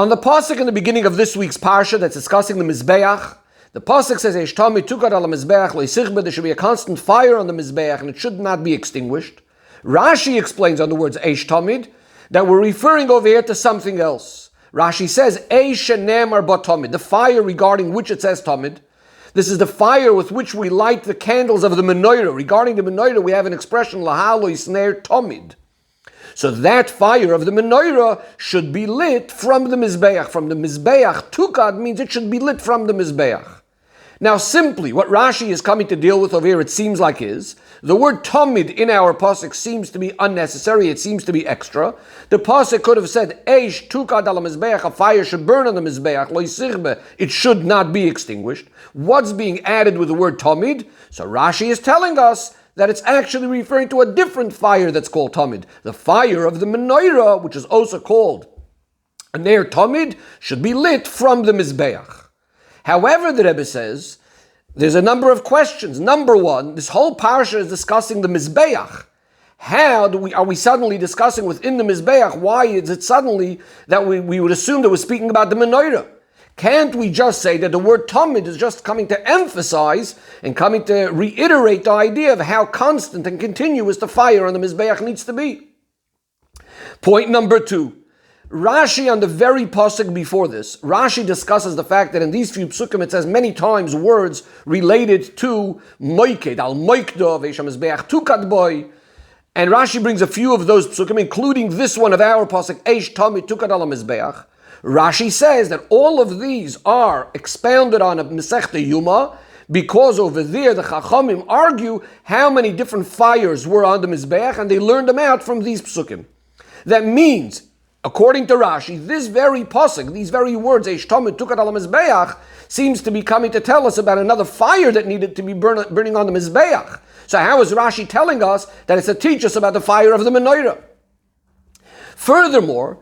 On the pasuk in the beginning of this week's parsha that's discussing the Mizbeach, the pasuk says, "Eish tamid tukad al Mizbeach lo'isichbe." There should be a constant fire on the Mizbeach, and it should not be extinguished. Rashi explains on the words "Eish tamid" that we're referring over here to something else. Rashi says, "Eish shenemar ba tamid," the fire regarding which it says tamid. This is the fire with which we light the candles of the menorah. Regarding the menorah, we have an expression "lahalo yisner tamid." So that fire of the menorah should be lit from the Mizbeach. From the Mizbeach, tukad means it should be lit from the Mizbeach. Now simply, what Rashi is coming to deal with over here, it seems like is, the word tamid in our pasuk seems to be unnecessary, it seems to be extra. The pasuk could have said, Eish tukad ala Mizbeach, a fire should burn on the Mizbeach, lo yisichbe, it should not be extinguished. What's being added with the word tamid? So Rashi is telling us that it's actually referring to a different fire that's called tamid. The fire of the menorah, which is also called a ner tamid, should be lit from the Mizbeach. However, the Rebbe says, there's a number of questions. Number one, this whole parsha is discussing the Mizbeach. How are we suddenly discussing within the Mizbeach? Why is it suddenly that we would assume that we're speaking about the menorah? Can't we just say that the word tamid is just coming to emphasize and coming to reiterate the idea of how constant and continuous the fire on the Mizbeach needs to be? Point number two. Rashi, on the very pasuk before this, Rashi discusses the fact that in these few psukim it says many times words related to moiked, al moikdo, ve'esha mizbeach tukad boy. And Rashi brings a few of those psukim, including this one of our pasuk, eish tamid tukad al mizbeach. Rashi says that all of these are expounded on a Masechta Yuma, because over there the Chachamim argue how many different fires were on the Mizbeach, and they learned them out from these psukim. That means, according to Rashi, this very pasuk, these very words, Eish tamid tukad al Mizbeach, seems to be coming to tell us about another fire that needed to be burning on the Mizbeach. So how is Rashi telling us that it's to teach us about the fire of the menorah? Furthermore,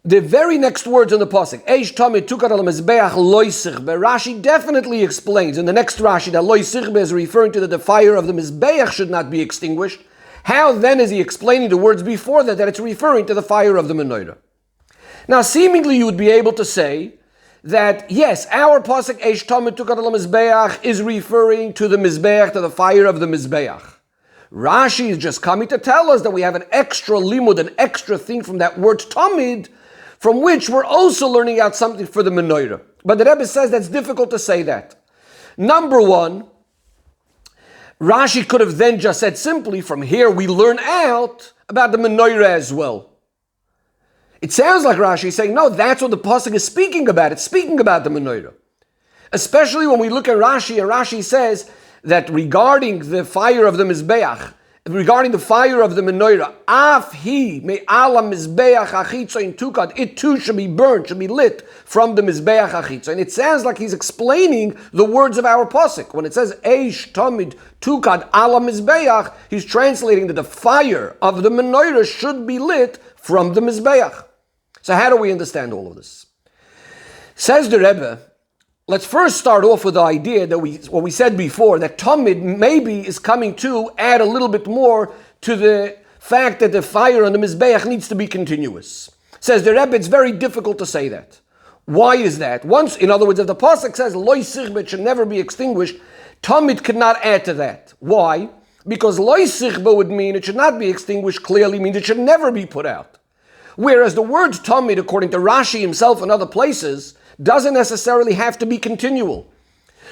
the very next words in the pasuk, Eish tamid tukad al Mizbeach lo yisichbe, Rashi definitely explains in the next Rashi that lo yisichbe is referring to that the fire of the Mizbeach should not be extinguished. How then is he explaining the words before that it's referring to the fire of the menorah? Now, seemingly you would be able to say that, yes, our pasuk, Eish tamid tukad al Mizbeach, is referring to the Mizbeach, to the fire of the Mizbeach. Rashi is just coming to tell us that we have an extra limud, an extra thing from that word tamid, from which we're also learning out something for the menorah. But the Rebbe says that's difficult to say that. Number one, Rashi could have then just said simply, from here we learn out about the menorah as well. It sounds like Rashi is saying, no, that's what the pasuk is speaking about. It's speaking about the menorah. Especially when we look at Rashi, and Rashi says that regarding the fire of the Mizbeach, regarding the fire of the menorah, af hi me ala Mizbeach achitzoin tukad, it too should be burned, should be lit from the Mizbeach achitzoin. It sounds like he's explaining the words of our pasuk. When it says eish tamid tukad ala Mizbeach, he's translating that the fire of the menorah should be lit from the Mizbeach. So how do we understand all of this? Says the Rebbe, let's first start off with the idea that what we said before, that tamid maybe is coming to add a little bit more to the fact that the fire on the Mizbeach needs to be continuous. Says the Rebbe, it's very difficult to say that. Why is that? Once, in other words, if the pasuk says lo yisichbe should never be extinguished, tamid could not add to that. Why? Because lo yisichbe would mean it should not be extinguished, clearly means it should never be put out. Whereas the word tamid, according to Rashi himself and other places, doesn't necessarily have to be continual.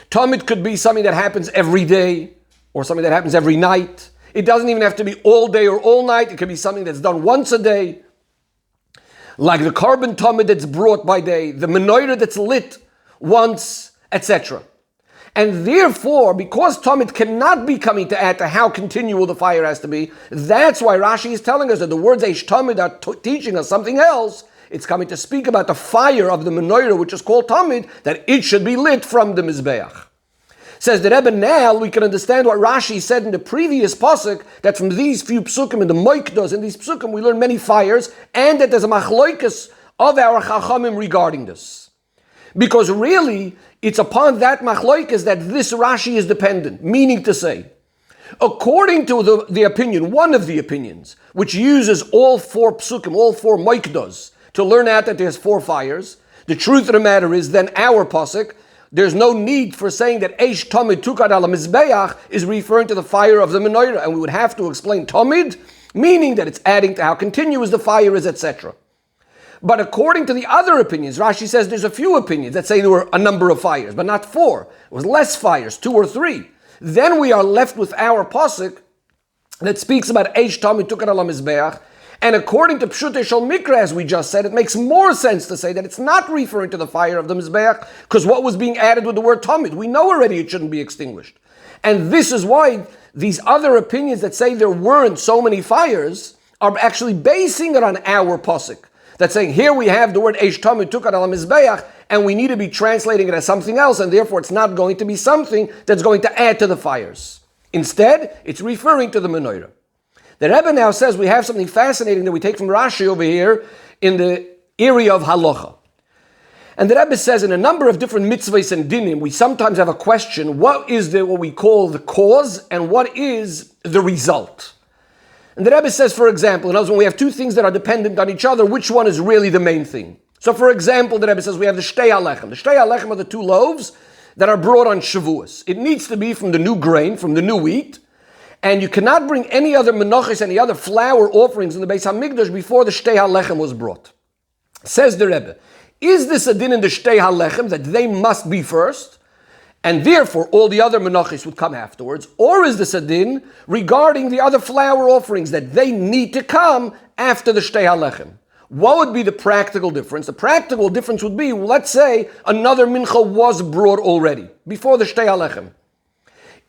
Tamid could be something that happens every day, or something that happens every night. It doesn't even have to be all day or all night. It could be something that's done once a day. Like the carbon tamid that's brought by day, the menorah that's lit once, etc. And therefore, because tamid cannot be coming to add to how continual the fire has to be, that's why Rashi is telling us that the words Eish tamid are teaching us something else. It's coming to speak about the fire of the menorah, which is called tamid, that it should be lit from the Mizbeach. Says the Rebbe, now we can understand what Rashi said in the previous pasuk, that from these few psukim, in the moikdos, in these psukim, we learn many fires, and that there's a machloikus of our chachamim regarding this. Because really, it's upon that machloikus that this Rashi is dependent, meaning to say, according to the opinion, one of the opinions, which uses all four psukim, all four moikdos, to learn out that there's 4 fires. The truth of the matter is, then our pasuk, there's no need for saying that Eish Tamid Tukad Ala Mizbeach is referring to the fire of the menorah, and we would have to explain Tamid, meaning that it's adding to how continuous the fire is, etc. But according to the other opinions, Rashi says there's a few opinions that say there were a number of fires, but not 4. It was less fires, 2 or 3. Then we are left with our pasuk that speaks about Eish Tamid Tukad Ala Mizbeach. And according to Pshutei Shel Mikra, as we just said, it makes more sense to say that it's not referring to the fire of the Mizbeach, because what was being added with the word Tamid, we know already it shouldn't be extinguished. And this is why these other opinions that say there weren't so many fires are actually basing it on our pasuk. That's saying here we have the word Eish Tamid Tukad Ala Mizbeach, and we need to be translating it as something else, and therefore it's not going to be something that's going to add to the fires. Instead, it's referring to the menorah. The Rebbe now says we have something fascinating that we take from Rashi over here in the area of halacha. And the Rebbe says in a number of different mitzvahs and dinim, we sometimes have a question, what is what we call the cause and what is the result? And the Rebbe says, for example, in other words, when we have 2 things that are dependent on each other, which one is really the main thing? So for example, the Rebbe says we have the shtei halechem. The shtei halechem are the 2 loaves that are brought on Shavuos. It needs to be from the new grain, from the new wheat. And you cannot bring any other menachos, any other flour offerings in the Beis HaMikdash before the Shtei HaLechem was brought. Says the Rebbe, is this a din in the Shtei HaLechem that they must be first, and therefore all the other menachos would come afterwards? Or is this a din regarding the other flour offerings that they need to come after the Shtei HaLechem? What would be the practical difference? The practical difference would be, let's say, another mincha was brought already, before the Shtei HaLechem.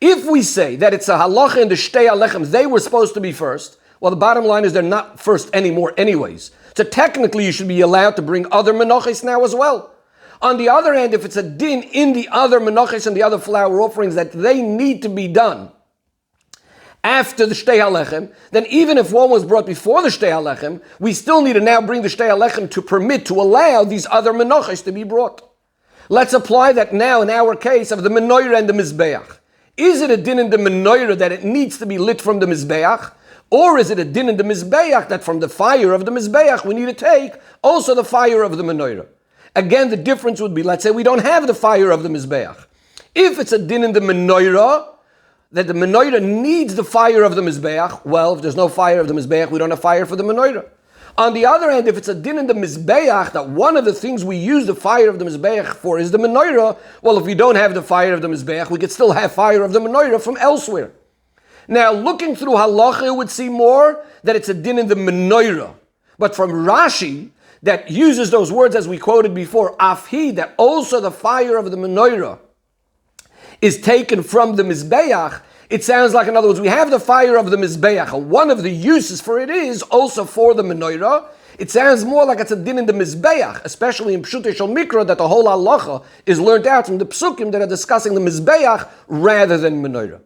If we say that it's a halacha in the Shtei HaLechem, they were supposed to be first, well, the bottom line is they're not first anymore anyways. So technically you should be allowed to bring other menachos now as well. On the other hand, if it's a din in the other menachos and the other flour offerings that they need to be done after the Shtei HaLechem, then even if one was brought before the Shtei HaLechem, we still need to now bring the Shtei HaLechem to allow these other menachos to be brought. Let's apply that now in our case of the menorah and the mizbeach. Is it a din in the menorah that it needs to be lit from the mizbeach? Or is it a din in the mizbeach that from the fire of the mizbeach we need to take also the fire of the menorah? Again, the difference would be, let's say we don't have the fire of the mizbeach. If it's a din in the menorah, that the menorah needs the fire of the mizbeach, well, if there's no fire of the mizbeach, we don't have fire for the menorah. On the other hand, if it's a din in the mizbeach, that one of the things we use the fire of the mizbeach for is the menorah, well, if we don't have the fire of the mizbeach, we could still have fire of the menorah from elsewhere. Now, looking through halacha, it would seem more that it's a din in the menorah. But from Rashi, that uses those words as we quoted before, afhi, that also the fire of the menorah is taken from the mizbeach, it sounds like, in other words, we have the fire of the mizbeach. One of the uses for it is also for the menorah. It sounds more like it's a din in the mizbeach, especially in Pshutei Shel Mikra, that the whole halacha is learned out from the psukim that are discussing the mizbeach rather than menorah.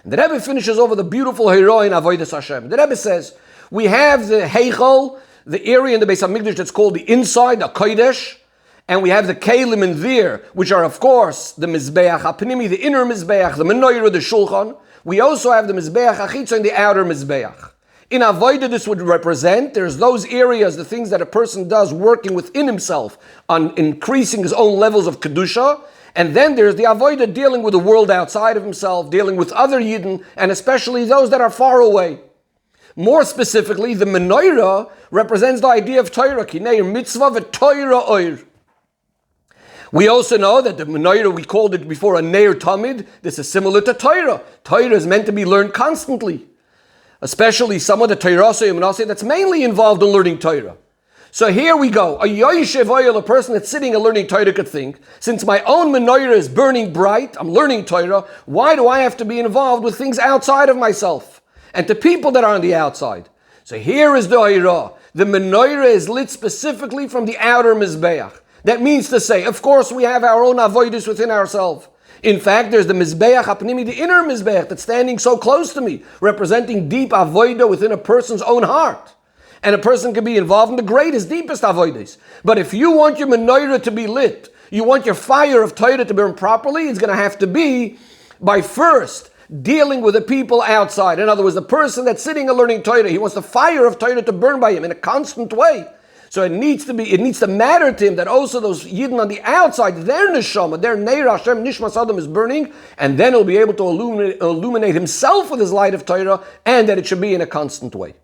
And the Rebbe finishes over the beautiful heroine Avodas Hashem. The Rebbe says, we have the heichal, the area in the Beis HaMikdash that's called the inside, the kodesh, and we have the kelim in there, which are, of course, the mizbeach hapnimi, the inner mizbeach, the menorah, the shulchan. We also have the mizbeach hachitza and the outer mizbeach. In avodah, this would represent, there's those areas, the things that a person does working within himself on increasing his own levels of kedusha, and then there's the avodah dealing with the world outside of himself, dealing with other yidden, and especially those that are far away. More specifically, the menorah represents the idea of Torah, kinei mitzvah v'Torah oir. We also know that the menorah, we called it before a neir tamid. This is similar to Torah. Torah is meant to be learned constantly. Especially some of the Torah that's mainly involved in learning Torah. So here we go. A yoyshev oyel, a person that's sitting and learning Torah, could think, since my own menorah is burning bright, I'm learning Torah, why do I have to be involved with things outside of myself? And to people that are on the outside. So here is the oirah. The menorah is lit specifically from the outer mizbeach. That means to say, of course, we have our own avoidus within ourselves. In fact, there's the mizbeach hapnimi, the inner mizbeach, that's standing so close to me, representing deep avodah within a person's own heart. And a person can be involved in the greatest, deepest avodas. But if you want your menorah to be lit, you want your fire of Torah to burn properly, it's going to have to be by first dealing with the people outside. In other words, the person that's sitting and learning Torah, he wants the fire of Torah to burn by him in a constant way. So it needs to matter to him that also those Yidden on the outside, their neshama, their Neir Hashem Nishmas Adam is burning, and then he'll be able to illuminate himself with his light of Torah, and that it should be in a constant way.